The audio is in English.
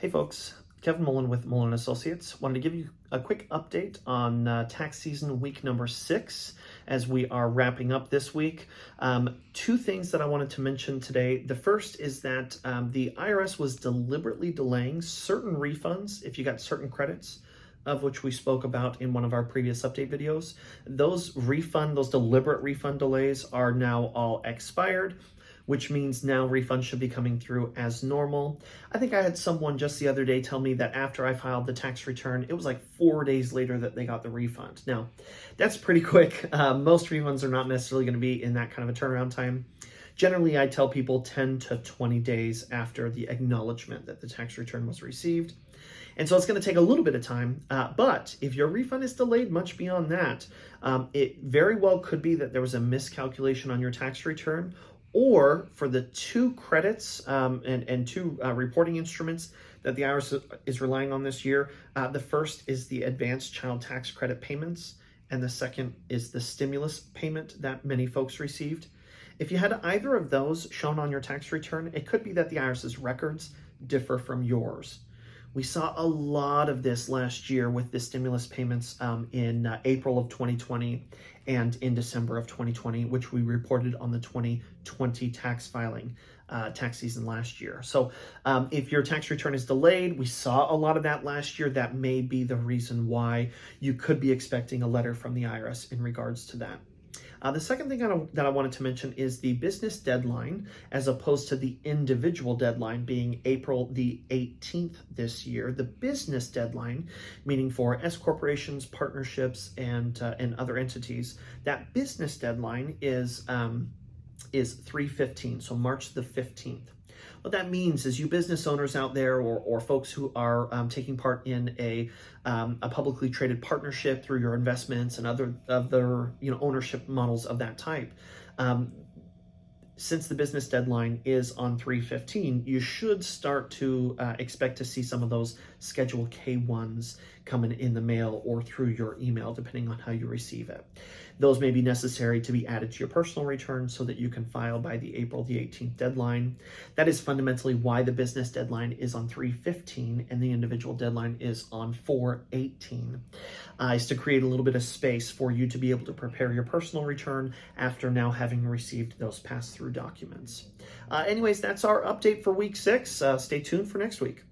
Hey folks, Kevin Mullen with Mullen Associates. Wanted to give you a quick update on tax season week number 6 as we are wrapping up this week. Two things that I wanted to mention today. The first is that the IRS was deliberately delaying certain refunds if you got certain credits, of which we spoke about in one of our previous update videos. Those deliberate refund delays are now all expired, which means now refunds should be coming through as normal. I think I had someone just the other day tell me that after I filed the tax return, it was like 4 days later that they got the refund. Now, that's pretty quick. Most refunds are not necessarily going to be in that kind of a turnaround time. Generally, I tell people 10 to 20 days after the acknowledgement that the tax return was received. And so it's going to take a little bit of time, but if your refund is delayed much beyond that, it very well could be that there was a miscalculation on your tax return, or for the two credits and two reporting instruments that the IRS is relying on this year. The first is the advanced child tax credit payments, and the second is the stimulus payment that many folks received. If you had either of those shown on your tax return, it could be that the IRS's records differ from yours. We saw a lot of this last year with the stimulus payments in April of 2020 and in December of 2020, which we reported on the 2020 tax filing tax season last year. So if your tax return is delayed, we saw a lot of that last year. That may be the reason why you could be expecting a letter from the IRS in regards to that. The second thing that I wanted to mention is the business deadline, as opposed to the individual deadline being April the 18th this year. The business deadline, meaning for S corporations, partnerships, and other entities, that business deadline is 3/15, so March the 15th. What that means is you business owners out there, or folks who are taking part in a publicly traded partnership through your investments and other ownership models of that type. Since the business deadline is on 3/15, you should start to expect to see some of those Schedule K-1s coming in the mail or through your email, depending on how you receive it. Those may be necessary to be added to your personal return so that you can file by the April the 18th deadline. That is fundamentally why the business deadline is on 3/15 and the individual deadline is on 4/18. Is to create a little bit of space for you to be able to prepare your personal return after now having received those pass-through documents. Anyways, that's our update for week 6. Stay tuned for next week.